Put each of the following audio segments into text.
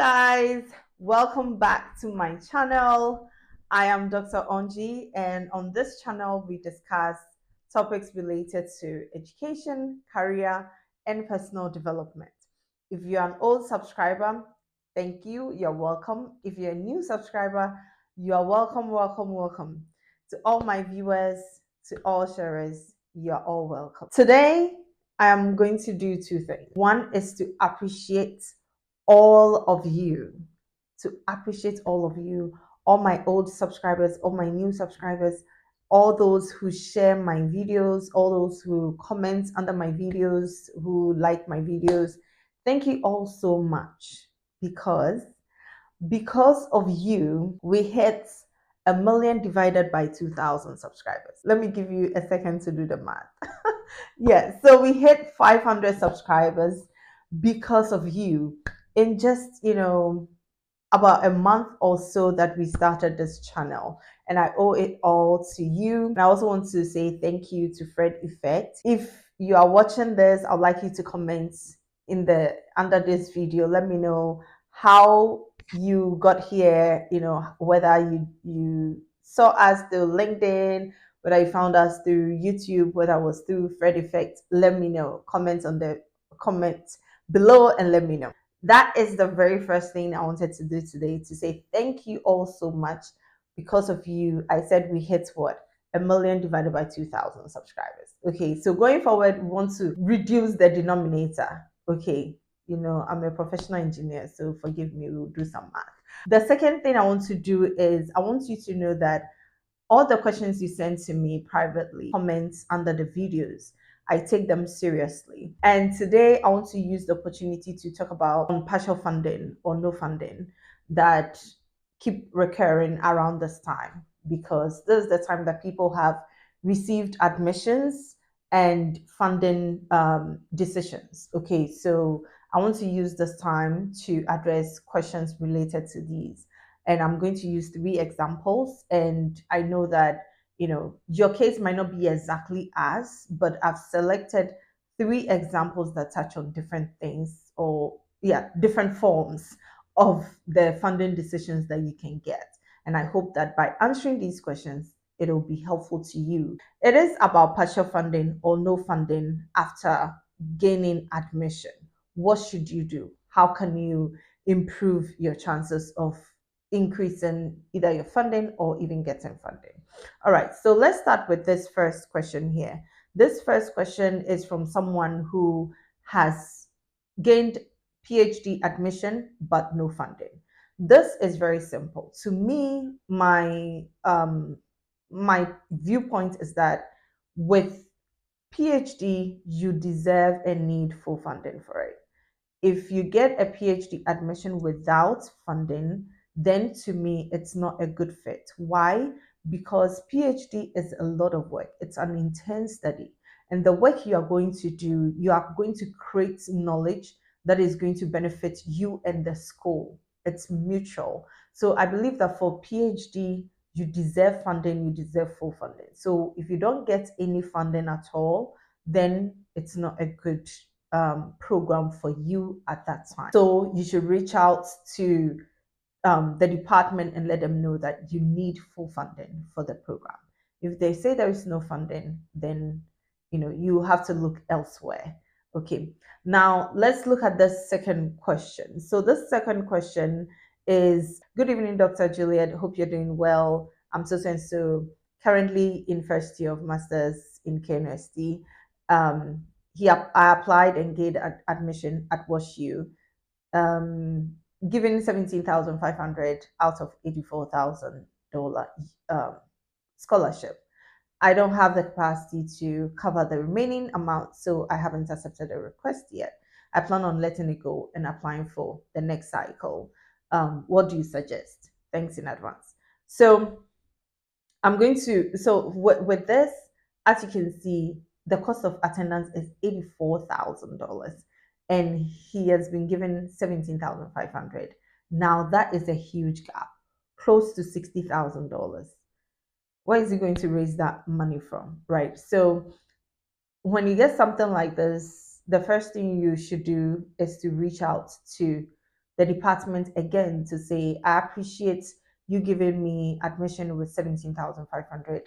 guys, welcome back to my channel. I am Dr. Onji, and on this channel we discuss topics related to education, career, and personal development. If you're an old subscriber, thank you, you're welcome. If you're a new subscriber, you are welcome. To all my viewers, to all sharers, you're all welcome. Today I am going to do two things. One is to appreciate all of you, all my old subscribers, all my new subscribers, all those who share my videos, all those who comment under my videos, who like my videos. Thank you all so much, because of you, we hit 1 million divided by 2,000 subscribers. Let me give you a second to do the math. Yeah, so we hit 500 subscribers because of you in just, about a month or so that we started this channel, and I owe it all to you. And I also want to say thank you to Fred Effect. If you are watching this, I'd like you to comment in the under this video. Let me know how you got here, whether you saw us through LinkedIn, whether you found us through YouTube, whether it was through Fred Effect. Let me know. Comment on the comment below and let me know. That is the very first thing I wanted to do today, to say thank you all so much. Because of you, I said we hit what? 1 million divided by 2,000 subscribers. Okay, so going forward, we want to reduce the denominator. Okay, I'm a professional engineer, so forgive me, we'll do some math. The second thing I want to do is I want you to know that all the questions you send to me privately, comments under the videos, I take them seriously. And today I want to use the opportunity to talk about partial funding or no funding that keep recurring around this time, because this is the time that people have received admissions and funding decisions. Okay, so I want to use this time to address questions related to these. And I'm going to use 3 examples. And I know that your case might not be exactly as, but I've selected 3 examples that touch on different things, or different forms of the funding decisions that you can get. And I hope that by answering these questions, it'll be helpful to you. It is about partial funding or no funding after gaining admission. What should you do? How can you improve your chances of increasing either your funding or even getting funding? All right, so let's start with this first question here. This first question is from someone who has gained PhD admission but no funding. This is very simple. To me, my viewpoint is that with PhD, you deserve and need full funding for it. If you get a PhD admission without funding, then to me, it's not a good fit. Why? Because PhD is a lot of work. It's an intense study. And the work you are going to do, you are going to create knowledge that is going to benefit you and the school. It's mutual. So I believe that for PhD, you deserve funding, you deserve full funding. So if you don't get any funding at all, then it's not a good program for you at that time. So you should reach out to the department and let them know that you need full funding for the program. If they say there is no funding, then you have to look elsewhere. Okay, now let's look at the second question. So this second question is: good evening, Dr. Juliet, hope you're doing well. I'm so and so, currently in first year of masters in KNUST. I applied and gained admission at WashU, given 17,500 out of $84,000 scholarship. I don't have the capacity to cover the remaining amount, so I haven't accepted a request yet. I plan on letting it go and applying for the next cycle. What do you suggest? Thanks in advance. So with this, as you can see, the cost of attendance is $84,000 and he has been given 17,500. Now that is a huge gap, close to $60,000. Where is he going to raise that money from, right? So when you get something like this, the first thing you should do is to reach out to the department again to say, I appreciate you giving me admission with 17,500.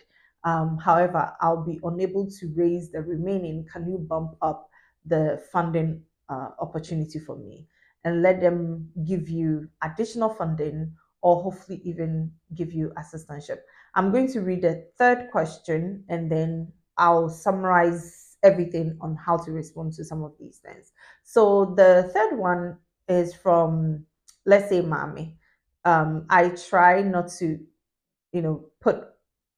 However, I'll be unable to raise the remaining. Can you bump up the funding opportunity for me and let them give you additional funding or hopefully even give you assistantship? I'm going to read the third question and then I'll summarize everything on how to respond to some of these things. So the third one is from, let's say, Mami. I try not to, put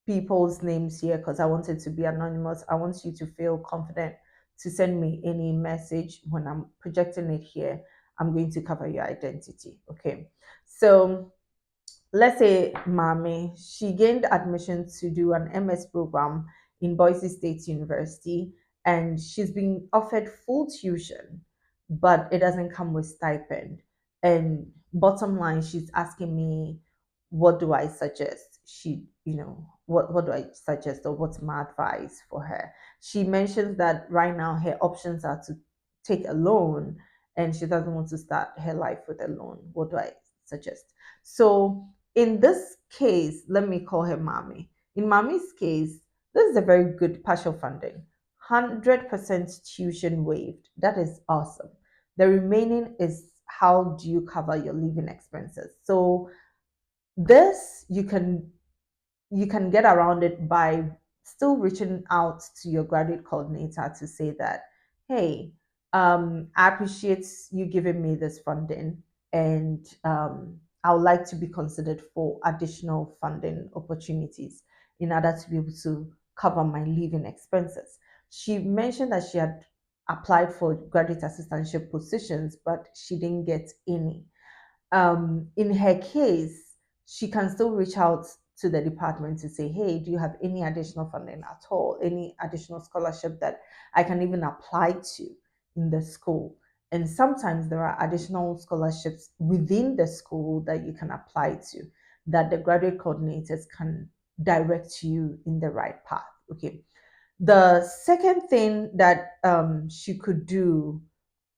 people's names here because I want it to be anonymous. I want you to feel confident to send me any message when I'm projecting it here. I'm going to cover your identity. Okay. So let's say Mami, she gained admission to do an MS program in Boise State University, and she's been offered full tuition, but it doesn't come with stipend. And bottom line, she's asking me, what do I suggest? What do I suggest or what's my advice for her? She mentions that right now her options are to take a loan and she doesn't want to start her life with a loan. What do I suggest? So in this case, let me call her Mommy. In Mommy's case, this is a very good partial funding. 100% tuition waived. That is awesome. The remaining is how do you cover your living expenses? So this you can get around it by still reaching out to your graduate coordinator to say that, hey, I appreciate you giving me this funding, and I would like to be considered for additional funding opportunities in order to be able to cover my living expenses. She mentioned that she had applied for graduate assistantship positions, but she didn't get any. In her case, she can still reach out to the department to say, hey, do you have any additional funding at all? Any additional scholarship that I can even apply to in the school? And sometimes there are additional scholarships within the school that you can apply to that the graduate coordinators can direct you in the right path. Okay. The second thing that she could do,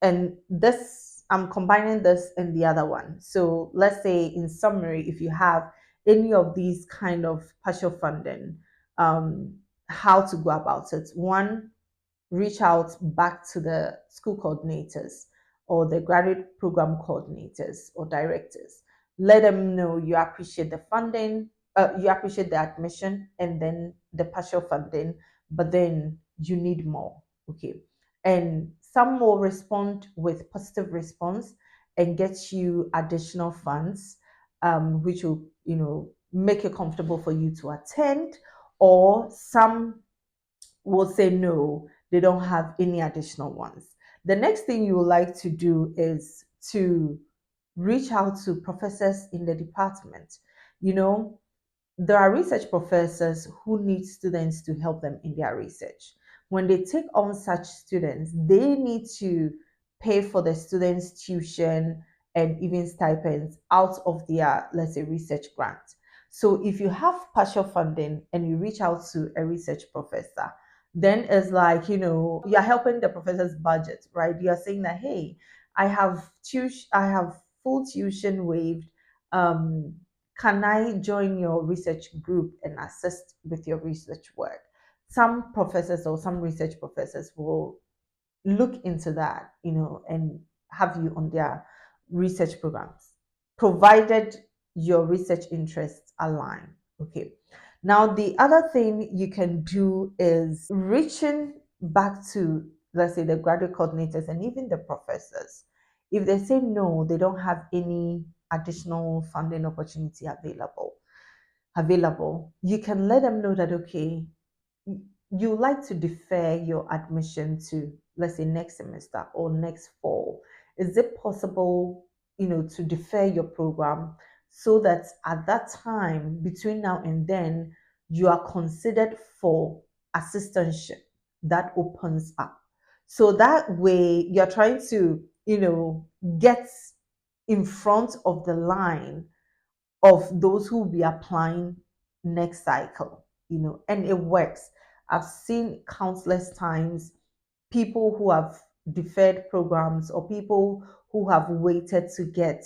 and this I'm combining this and the other one. So let's say in summary, if you have any of these kind of partial funding, um, how to go about it. One, reach out back to the school coordinators or the graduate program coordinators or directors. Let them know you appreciate the funding, you appreciate the admission and then the partial funding, but then you need more. Okay. And some will respond with positive response and get you additional funds, which will, make it comfortable for you to attend, or some will say no, they don't have any additional ones. The next thing you would like to do is to reach out to professors in the department. You know, there are research professors who need students to help them in their research. When they take on such students, they need to pay for the students' tuition and even stipends out of their, let's say, research grant. So if you have partial funding and you reach out to a research professor, then it's like, you're helping the professor's budget, right? You're saying that, hey, I have full tuition waived. Um, can I join your research group and assist with your research work? Some professors or some research professors will look into that, and have you on their research programs, provided your research interests align. Okay. Now, the other thing you can do is reaching back to, let's say, the graduate coordinators and even the professors. If they say no, they don't have any additional funding opportunity available, you can let them know that, okay, you like to defer your admission to, let's say, next semester or next fall. Is it possible, to defer your program so that at that time, between now and then, you are considered for assistantship that opens up? So that way, you're trying to, get in front of the line of those who will be applying next cycle, and it works. I've seen countless times people who have deferred programs or people who have waited to get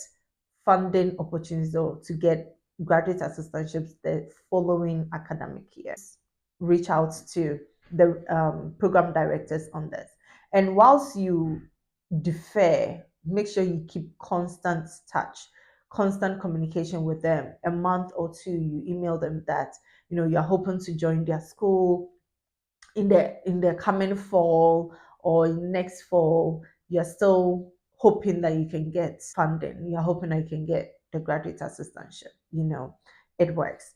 funding opportunities or to get graduate assistantships the following academic years. Reach out to the program directors on this. And whilst you defer, make sure you keep constant touch, constant communication with them. A month or two, you email them that you're hoping to join their school in the coming fall or next fall. You're still hoping that you can get funding. You're hoping that you can get the graduate assistantship. It works.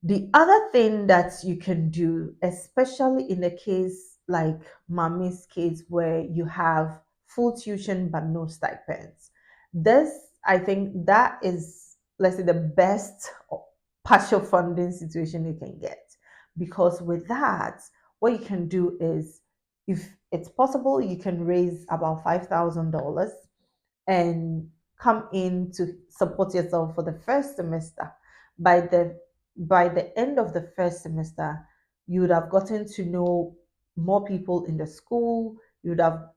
The other thing that you can do, especially in a case like mommy's case where you have full tuition but no stipends, this, I think that is, let's say, the best partial funding situation you can get. Because with that, what you can do is, if it's possible, you can raise about $5,000 and come in to support yourself for the first semester. By the end of the first semester, you would have gotten to know more people in the school. You would have,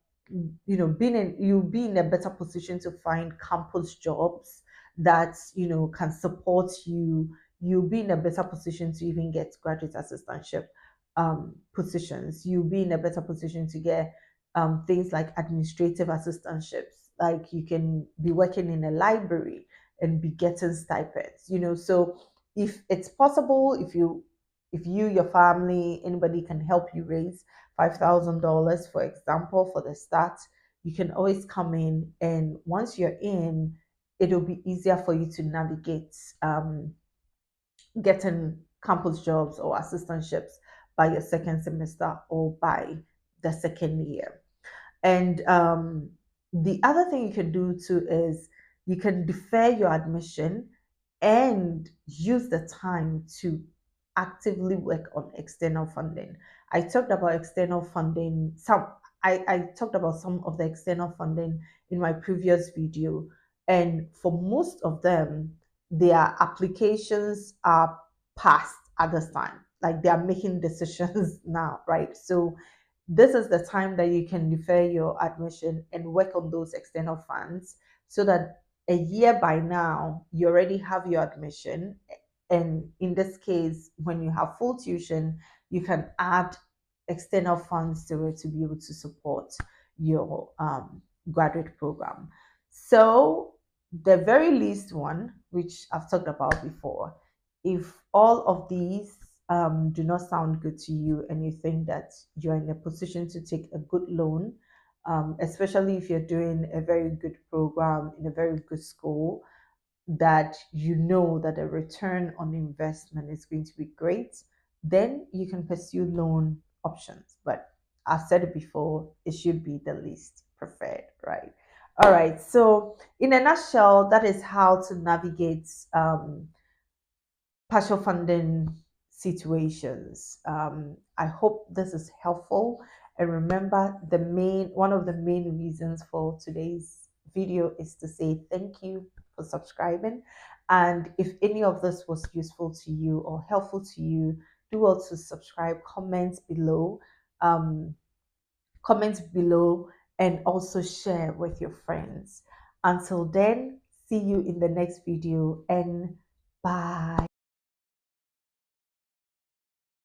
you'll be in a better position to find campus jobs that can support you. You'll be in a better position to even get graduate assistantship positions. You'll be in a better position to get things like administrative assistantships, like you can be working in a library and be getting stipends. So if it's possible, if you, your family, anybody can help you raise $5,000, for example, for the start, you can always come in, and once you're in, it'll be easier for you to navigate getting campus jobs or assistantships by your second semester or by the second year. And the other thing you can do too is you can defer your admission and use the time to actively work on external funding. I talked about external funding. I talked about some of the external funding in my previous video, and for most of them, their applications are passed at this time. Like they are making decisions now, right? So this is the time that you can defer your admission and work on those external funds, so that a year by now you already have your admission. And in this case, when you have full tuition, you can add external funds to it to be able to support your graduate program. So the very least one, which I've talked about before, if all of these do not sound good to you and you think that you're in a position to take a good loan, especially if you're doing a very good program in a very good school, that you know that the return on investment is going to be great, then you can pursue loan options. But I've said it before, it should be the least preferred, right? All right. So, in a nutshell, that is how to navigate partial funding situations. I hope this is helpful. And remember, one of the main reasons for today's video is to say thank you for subscribing. And if any of this was useful to you or helpful to you, do also subscribe, um, comment below, and also share with your friends. Until then, see you in the next video, and bye.